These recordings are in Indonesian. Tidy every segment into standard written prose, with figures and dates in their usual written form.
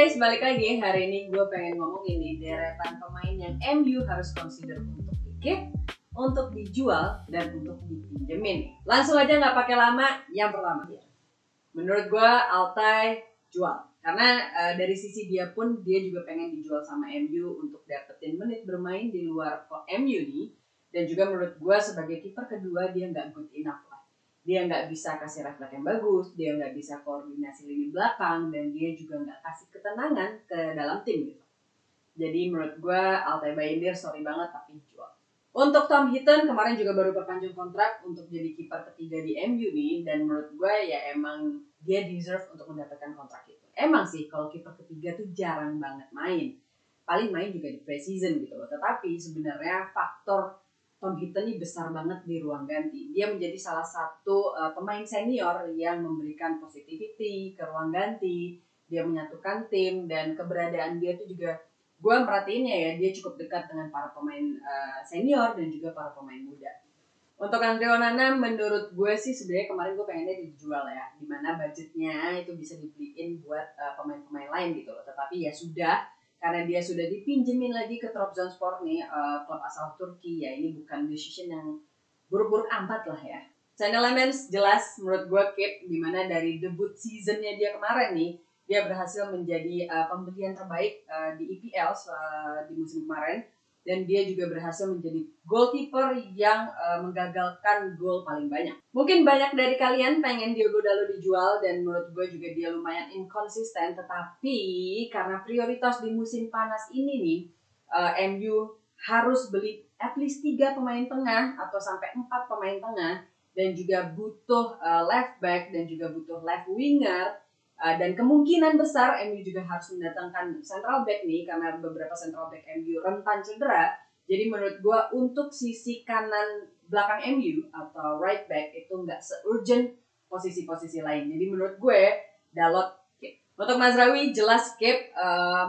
guys, balik lagi. Hari ini gue pengen ngomongin nih deretan pemain yang MU harus consider untuk di-keep, untuk dijual, dan untuk dipinjemin. Langsung aja nggak pakai lama, yang pertama menurut gue Altay jual. Karena dari sisi dia pun, dia juga pengen dijual sama MU untuk dapetin menit bermain di luar MU nih. Dan juga menurut gue sebagai kiper kedua dia nggak good enough lah. Dia nggak bisa kasih refleks yang bagus, dia nggak bisa koordinasi lini belakang, dan dia juga nggak kasih ketenangan ke dalam tim gitu. Jadi menurut gue Altay Bayindir sorry banget tapi jual. Untuk Tom Heaton kemarin juga baru perpanjang kontrak untuk jadi kiper ketiga di MU nih, dan menurut gue ya emang dia deserve untuk mendapatkan kontrak itu. Emang sih kalau kiper ketiga tuh jarang banget main, paling main juga di pre-season gitu loh. Tetapi sebenarnya faktor Tom Heaton ini besar banget di ruang ganti. Dia menjadi salah satu pemain senior yang memberikan positivity ke ruang ganti. Dia menyatukan tim, dan keberadaan dia itu juga gue merhatiinnya ya, dia cukup dekat dengan para pemain senior dan juga para pemain muda. Untuk Andre Onana menurut gue sih sebenarnya kemarin gue pengennya dijual ya, dimana budgetnya itu bisa dibeliin buat pemain-pemain lain gitu loh. Tetapi ya sudah, karena dia sudah dipinjemin lagi ke Trabzonspor nih, klub asal Turki ya, ini bukan decision yang buruk-buruk amat lah ya. Saint Elements jelas menurut gue keep, dimana dari debut seasonnya dia kemarin nih, dia berhasil menjadi pembelian terbaik di EPL di musim kemarin. Dan dia juga berhasil menjadi goalkeeper yang menggagalkan gol paling banyak. Mungkin banyak dari kalian pengen Diogo Dalot dijual, dan menurut gue juga dia lumayan inkonsisten. Tetapi karena prioritas di musim panas ini nih, MU harus beli at least 3 pemain tengah atau sampai 4 pemain tengah, dan juga butuh left back dan juga butuh left winger. Dan kemungkinan besar MU juga harus mendatangkan central back nih, karena beberapa central back MU rentan cedera. Jadi menurut gue untuk sisi kanan belakang MU atau right back itu nggak se-urgent posisi-posisi lain. Jadi menurut gue Dalot keep. Untuk Mazraoui jelas keep.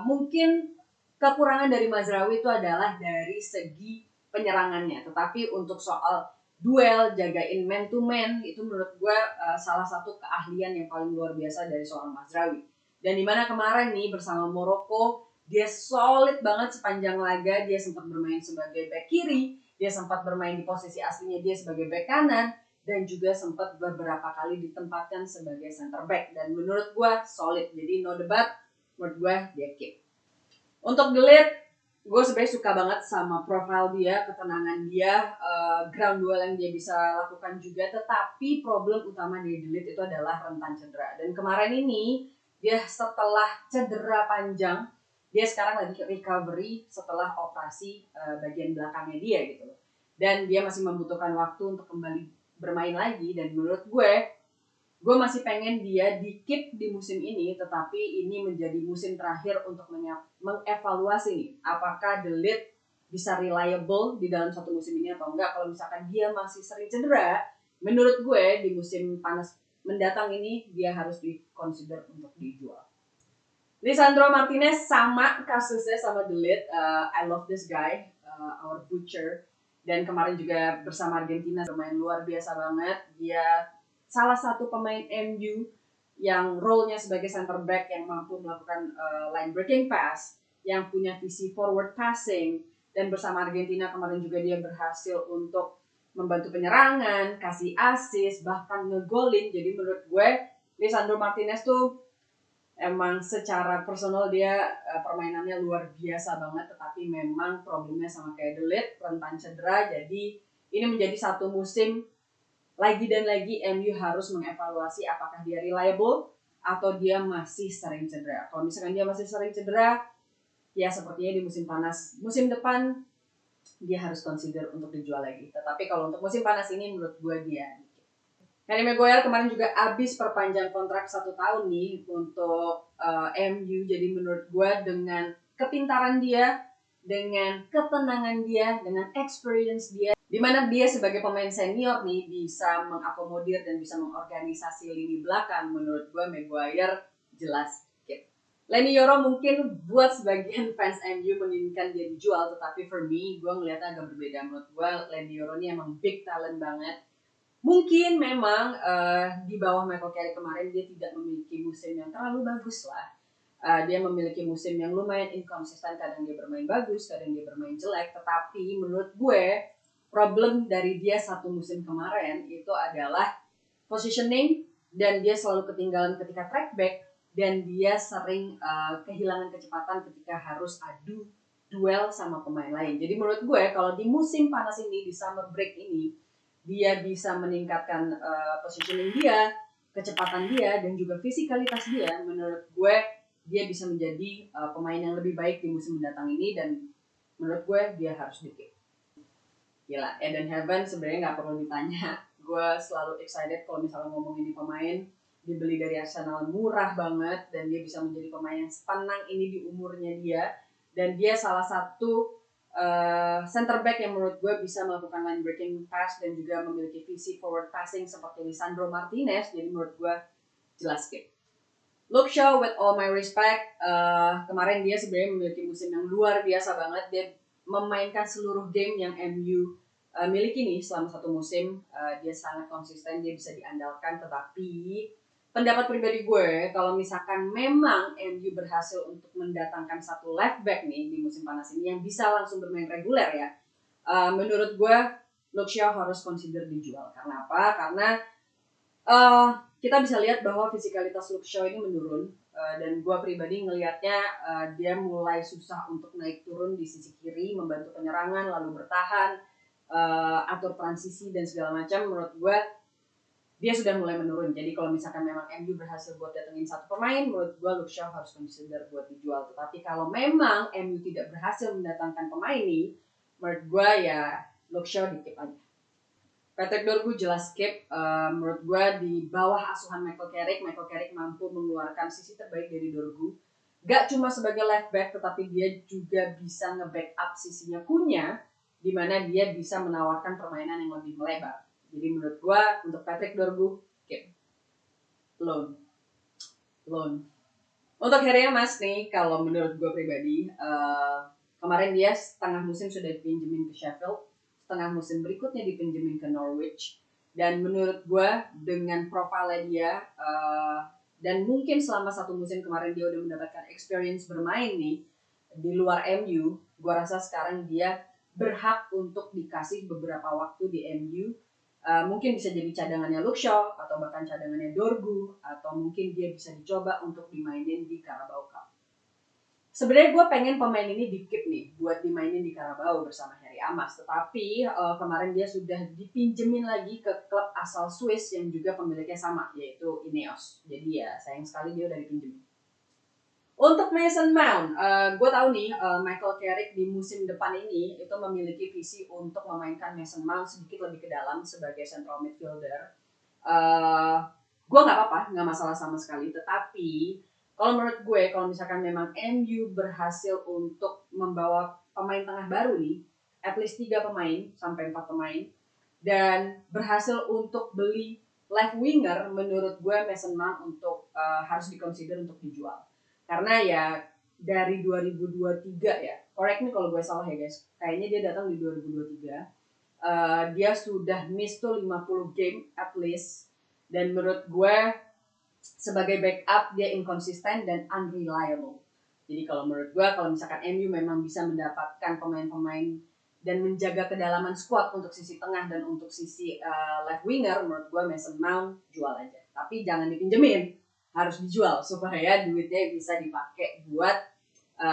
Mungkin kekurangan dari Mazraoui itu adalah dari segi penyerangannya. Tetapi untuk soal duel, jagain man to man, itu menurut gue salah satu keahlian yang paling luar biasa dari seorang Mazraoui. Dan dimana kemarin nih bersama Maroko, dia solid banget sepanjang laga. Dia sempat bermain sebagai back kiri, dia sempat bermain di posisi aslinya dia sebagai back kanan, dan juga sempat beberapa kali ditempatkan sebagai center back. Dan menurut gue solid, jadi no debat, menurut gue dia keep. Untuk De Ligt, gue sebenarnya suka banget sama profile dia, ketenangan dia, ground duel yang dia bisa lakukan juga. Tetapi problem utama dari De Ligt itu adalah rentan cedera. Dan kemarin ini dia setelah cedera panjang, dia sekarang lagi recovery setelah operasi bagian belakangnya dia gitu loh. Dan dia masih membutuhkan waktu untuk kembali bermain lagi. Dan menurut gue masih pengen dia di-keep di musim ini, tetapi ini menjadi musim terakhir untuk mengevaluasi nih, apakah De Ligt bisa reliable di dalam satu musim ini atau enggak. Kalau misalkan dia masih sering cedera, menurut gue di musim panas mendatang ini dia harus di-consider untuk dijual. Lisandro Martinez sama kasusnya sama De Ligt. I love this guy, our butcher. Dan kemarin juga bersama Argentina bermain luar biasa banget. Dia salah satu pemain MU yang role-nya sebagai center back yang mampu melakukan line breaking pass, yang punya visi forward passing, dan bersama Argentina kemarin juga dia berhasil untuk membantu penyerangan, kasih assist, bahkan ngegolin. Jadi menurut gue Lisandro Martinez tuh emang secara personal dia permainannya luar biasa banget, tetapi memang problemnya sama kayak De Ligt, rentan cedera. Jadi ini menjadi satu musim lagi dan lagi MU harus mengevaluasi apakah dia reliable atau dia masih sering cedera. Kalau misalkan dia masih sering cedera, ya sepertinya di musim panas musim depan dia harus consider untuk dijual lagi. Tetapi kalau untuk musim panas ini menurut gue dia. Harry Maguire kemarin juga habis perpanjang kontrak 1 tahun nih untuk MU. Jadi menurut gue dengan kepintaran dia, dengan ketenangan dia, dengan experience dia, di mana dia sebagai pemain senior nih bisa mengakomodir dan bisa mengorganisasi lini belakang, menurut gue Maguire jelas keep. Leny Yoro mungkin buat sebagian fans MU menginginkan dia dijual, tetapi for me, gue ngeliatnya agak berbeda. Menurut gue Leny Yoro ini emang big talent banget. Mungkin memang di bawah Michael Carrick kemarin dia tidak memiliki musim yang terlalu bagus lah. Dia memiliki musim yang lumayan inkonsisten, kadang dia bermain bagus, kadang dia bermain jelek. Tetapi menurut gue problem dari dia satu musim kemarin itu adalah positioning, dan dia selalu ketinggalan ketika track back, dan dia sering kehilangan kecepatan ketika harus adu duel sama pemain lain. Jadi menurut gue kalau di musim panas ini, di summer break ini, dia bisa meningkatkan positioning dia, kecepatan dia, dan juga fisikalitas dia. Menurut gue dia bisa menjadi pemain yang lebih baik di musim mendatang ini, dan menurut gue dia harus di-keep. Gila, Eden Heaven sebenarnya nggak perlu ditanya. Gue selalu excited kalau misalnya ngomongin ini pemain dibeli dari Arsenal murah banget, dan dia bisa menjadi pemain yang sepanang ini di umurnya dia, dan dia salah satu center back yang menurut gue bisa melakukan line breaking pass dan juga memiliki visi forward passing seperti Lisandro Martinez. Jadi menurut gue jelas skip. Luke Shaw, with all my respect, kemarin dia sebenarnya memiliki musim yang luar biasa banget. Dia memainkan seluruh game yang MU miliki nih selama satu musim. Dia sangat konsisten, dia bisa diandalkan. Tetapi pendapat pribadi gue, kalau misalkan memang MU berhasil untuk mendatangkan satu left back nih di musim panas ini yang bisa langsung bermain reguler ya, menurut gue Luke Shaw harus consider dijual. Karena apa? Karena kita bisa lihat bahwa fisikalitas Luke Shaw ini menurun, dan gue pribadi ngelihatnya dia mulai susah untuk naik turun di sisi kiri, membantu penyerangan, lalu bertahan, atur transisi dan segala macam. Menurut gue dia sudah mulai menurun. Jadi kalau misalkan memang MU berhasil buat datengin satu pemain, menurut gue Luke Shaw harus consider buat dijual. Tetapi kalau memang MU tidak berhasil mendatangkan pemain ini, menurut gue ya Luke Shaw di-keep aja. Patrick Dorgu jelas skip. Menurut gue di bawah asuhan Michael Carrick mampu mengeluarkan sisi terbaik dari Dorgu. Gak cuma sebagai left back, tetapi dia juga bisa nge-backup sisinya Cunha, di mana dia bisa menawarkan permainan yang lebih melebar. Jadi menurut gue untuk Patrick Dorgu, keep. Loan. Untuk Herrera Mas nih, kalau menurut gue pribadi, kemarin dia setengah musim sudah dipinjemin ke Sheffield, setengah musim berikutnya dipinjemin ke Norwich, dan menurut gue dengan profilnya dia, dan mungkin selama satu musim kemarin dia udah mendapatkan experience bermain nih di luar MU, gue rasa sekarang dia berhak untuk dikasih beberapa waktu di MU. Mungkin bisa jadi cadangannya Luke Shaw, atau bahkan cadangannya Dorgu, atau mungkin dia bisa dicoba untuk dimainin di Carabao Cup. Sebenarnya gue pengen pemain ini di-keep nih buat dimainin di Carabao bersama Harry Amas, tetapi kemarin dia sudah dipinjemin lagi ke klub asal Swiss yang juga pemiliknya sama, yaitu Ineos. Jadi ya sayang sekali dia udah dipinjemin. Untuk Mason Mount, gue tahu nih Michael Carrick di musim depan ini itu memiliki visi untuk memainkan Mason Mount sedikit lebih ke dalam sebagai central midfielder. Gue nggak apa-apa, nggak masalah sama sekali. Tetapi kalau menurut gue, kalau misalkan memang MU berhasil untuk membawa pemain tengah baru nih, at least 3 pemain sampai 4 pemain, dan berhasil untuk beli left winger, menurut gue Mason Mount untuk harus dikonsider untuk dijual. Karena ya dari 2023 ya, correct me kalau gue salah ya guys, kayaknya dia datang di 2023, dia sudah miss tuh 50 game at least, dan menurut gue sebagai backup dia inconsistent dan unreliable. Jadi kalau menurut gue, kalau misalkan MU memang bisa mendapatkan pemain-pemain dan menjaga kedalaman squad untuk sisi tengah dan untuk sisi left winger, menurut gue Mason Mount jual aja. Tapi jangan dipinjemin, harus dijual supaya duitnya bisa dipakai buat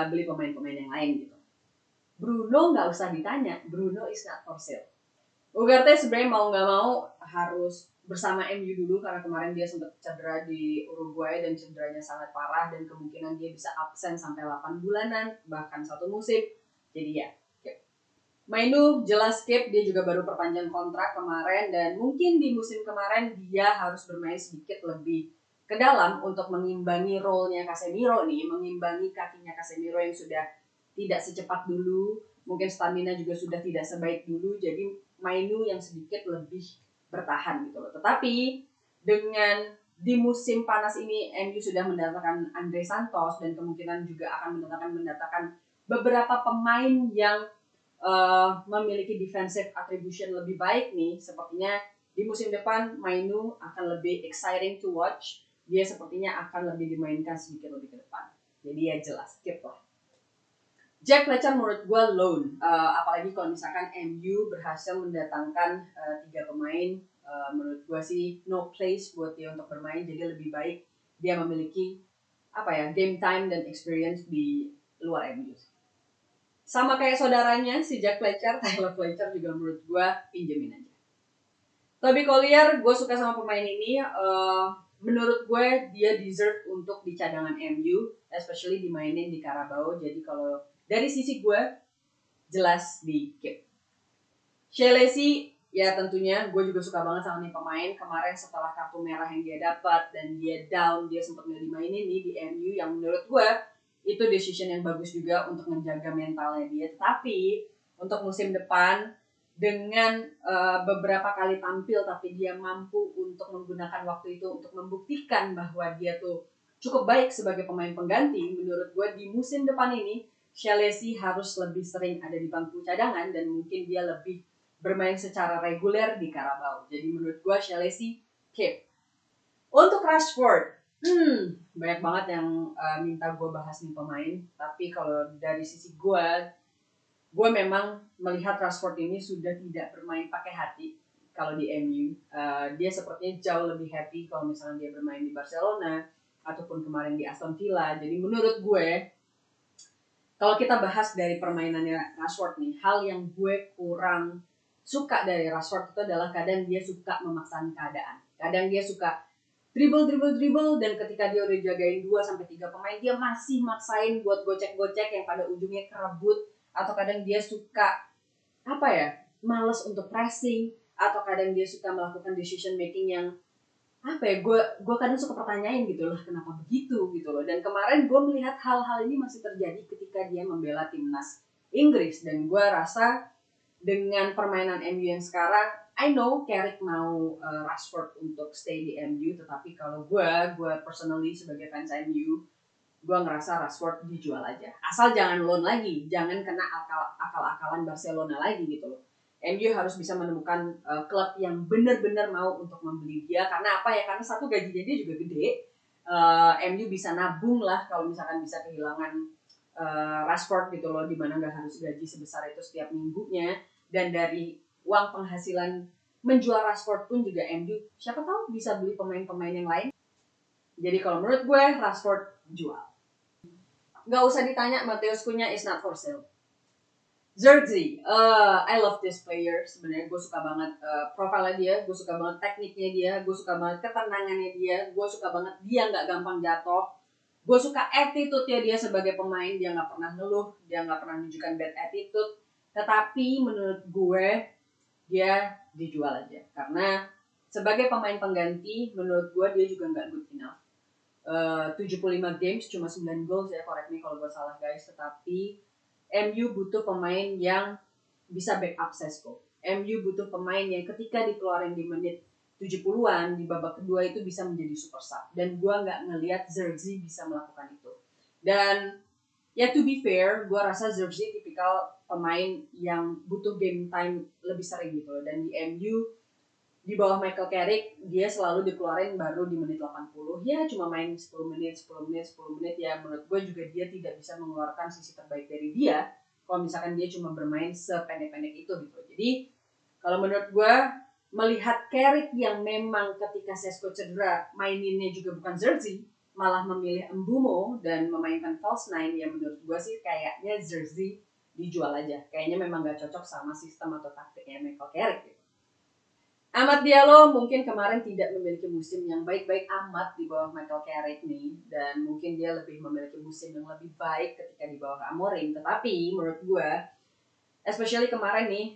beli pemain-pemain yang lain gitu. Bruno nggak usah ditanya, Bruno is not for sale. Ugarte sebenarnya mau nggak mau harus bersama MU dulu karena kemarin dia sempat cedera di Uruguay dan cederanya sangat parah dan kemungkinan dia bisa absen sampai 8 bulanan bahkan 1 musim. Jadi ya, Mainu jelas skip, dia juga baru perpanjang kontrak kemarin dan mungkin di musim kemarin dia harus bermain sedikit lebih ke dalam untuk mengimbangi role-nya Casemiro nih, mengimbangi kakinya Casemiro yang sudah tidak secepat dulu, mungkin stamina juga sudah tidak sebaik dulu, jadi Mainu yang sedikit lebih bertahan gitu loh. Tetapi dengan di musim panas ini MU sudah mendatangkan Andre Santos dan kemungkinan juga akan mendatangkan beberapa pemain yang memiliki defensive attribution lebih baik nih, sepertinya di musim depan Mainu akan lebih exciting to watch. Dia sepertinya akan lebih dimainkan sedikit lebih ke depan. Jadi ya jelas skip lah. Jack Fletcher menurut gue loan, apalagi kalau misalkan MU berhasil mendatangkan 3 pemain, menurut gue sih no place buat dia untuk bermain, jadi lebih baik dia memiliki game time dan experience di luar MU. Sama kayak saudaranya si Jack Fletcher, Tyler Fletcher juga menurut gue pinjemin aja. Toby Collier, gue suka sama pemain ini. Menurut gue dia deserve untuk di cadangan MU, especially dimainin di Carabao. Jadi kalau dari sisi gue jelas di keep. Chelsea ya tentunya gue juga suka banget sama nih pemain. Kemarin setelah kartu merah yang dia dapat dan dia down, dia sempat nggak dimainin nih di MU, yang menurut gue itu decision yang bagus juga untuk menjaga mentalnya dia. Tetapi untuk musim depan dengan beberapa kali tampil tapi dia mampu untuk menggunakan waktu itu untuk membuktikan bahwa dia tuh cukup baik sebagai pemain pengganti. Menurut gue di musim depan ini Chelsea harus lebih sering ada di bangku cadangan dan mungkin dia lebih bermain secara reguler di Carabao. Jadi menurut gue Chelsea keep. Untuk Rashford, banyak banget yang minta gue bahas nih pemain. Tapi kalau dari sisi gue memang melihat Rashford ini sudah tidak bermain pakai hati kalau di MU. Dia sepertinya jauh lebih happy kalau misalnya dia bermain di Barcelona ataupun kemarin di Aston Villa. Jadi menurut gue, kalau kita bahas dari permainannya Rashford nih, hal yang gue kurang suka dari Rashford itu adalah kadang dia suka memaksakan keadaan. Kadang dia suka dribble dan ketika dia udah jagain 2-3 pemain dia masih maksain buat gocek-gocek yang pada ujungnya kerebut, atau kadang dia suka males untuk pressing, atau kadang dia suka melakukan decision making yang gue kadang suka pertanyain gitu loh, kenapa begitu gitu loh. Dan kemarin gue melihat hal-hal ini masih terjadi ketika dia membela timnas Inggris, dan gue rasa dengan permainan MU yang sekarang, I know Carrick mau Rashford untuk stay di MU, tetapi kalau gue personally sebagai fans MU, gue ngerasa Rashford dijual aja. Asal jangan loan lagi, jangan kena akal-akalan Barcelona lagi gitu loh. MU harus bisa menemukan klub yang benar-benar mau untuk membeli dia. Karena karena satu, gajinya dia juga gede. MU bisa nabung lah kalau misalkan bisa kehilangan Rashford gitu loh, dimana nggak harus gaji sebesar itu setiap minggunya. Dan dari uang penghasilan menjual Rashford pun juga MU siapa tahu bisa beli pemain-pemain yang lain. Jadi kalau menurut gue Rashford jual. Nggak usah ditanya, Matheus Cunha is not for sale. Zirkzee, I love this player. Sebenarnya gue suka banget profilnya dia, gue suka banget tekniknya dia, gue suka banget ketenangannya dia, gue suka banget dia nggak gampang jatuh. Gue suka attitude-nya dia sebagai pemain, dia nggak pernah ngeluh, dia nggak pernah menunjukkan bad attitude. Tetapi menurut gue dia dijual aja, karena sebagai pemain pengganti menurut gue dia juga nggak good enough. 75 games cuma 9 gol, saya correct me kalau gue salah guys, tetapi MU butuh pemain yang bisa backup Sesko. MU butuh pemain yang ketika dikeluarin di menit 70-an di babak kedua itu bisa menjadi super sub, dan gue nggak ngelihat Zirkzee bisa melakukan itu. Dan ya to be fair, gue rasa Zirkzee tipikal pemain yang butuh game time lebih sering gitu loh. Dan di MU di bawah Michael Carrick dia selalu dikeluarin baru di menit 80. Ya cuma main 10 menit ya. Menurut gue juga dia tidak bisa mengeluarkan sisi terbaik dari dia kalau misalkan dia cuma bermain sependek-pendek itu gitu. Jadi kalau menurut gue, melihat Carrick yang memang ketika Sesko cedera maininnya juga bukan Zirkzee, malah memilih Mbeumo dan memainkan false nine, yang menurut gue sih kayaknya Zirkzee dijual aja. Kayaknya memang gak cocok sama sistem atau taktiknya Michael Carrick gitu. Amad Diallo mungkin kemarin tidak memiliki musim yang baik-baik amat di bawah Michael Carrick nih, dan mungkin dia lebih memiliki musim yang lebih baik ketika di bawah Amorim. Tetapi menurut gue, especially kemarin nih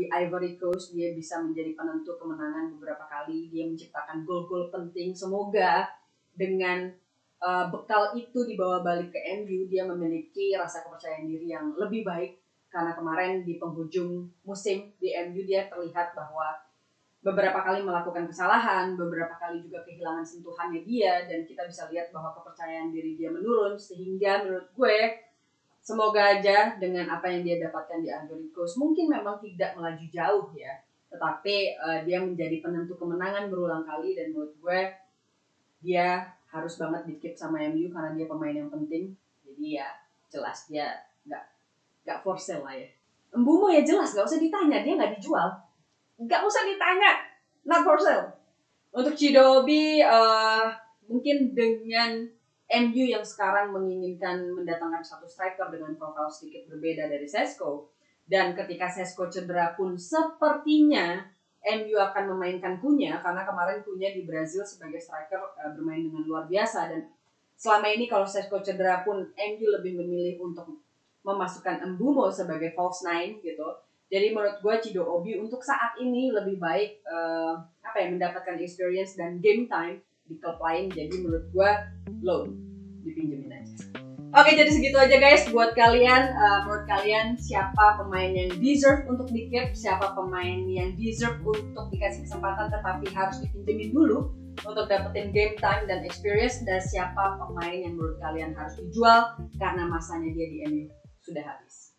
di Ivory Coast, dia bisa menjadi penentu kemenangan beberapa kali. Dia menciptakan gol-gol penting. Semoga dengan bekal itu dibawa balik ke MU, dia memiliki rasa kepercayaan diri yang lebih baik. Karena kemarin di penghujung musim di MU dia terlihat bahwa beberapa kali melakukan kesalahan, beberapa kali juga kehilangan sentuhannya dia, dan kita bisa lihat bahwa kepercayaan diri dia menurun. Sehingga menurut gue, semoga aja dengan apa yang dia dapatkan di Ivory Coast, mungkin memang tidak melaju jauh ya, tetapi dia menjadi penentu kemenangan berulang kali, dan menurut gue dia harus banget di-keep sama MU karena dia pemain yang penting. Jadi ya jelas dia nggak for sale lah ya. Mbeumo ya jelas nggak usah ditanya, dia nggak dijual, nggak usah ditanya, not for sale. Untuk Chidobe mungkin dengan MU yang sekarang menginginkan mendatangkan satu striker dengan profil sedikit berbeda dari Sesko, dan ketika Sesko cedera pun sepertinya MU akan memainkan Cunha karena kemarin Cunha di Brazil sebagai striker bermain dengan luar biasa, dan selama ini kalau Sesko cedera pun MU lebih memilih untuk memasukkan Mbeumo sebagai false nine gitu. Jadi menurut gue Chidobe untuk saat ini lebih baik mendapatkan experience dan game time di klub lain. Jadi menurut gue loan, dipinjemin aja. Oke, jadi segitu aja guys buat kalian. Menurut kalian siapa pemain yang deserve untuk di-keep, siapa pemain yang deserve untuk dikasih kesempatan tetapi harus dipinjemin dulu untuk dapetin game time dan experience, dan siapa pemain yang menurut kalian harus dijual karena masanya dia di MU sudah habis.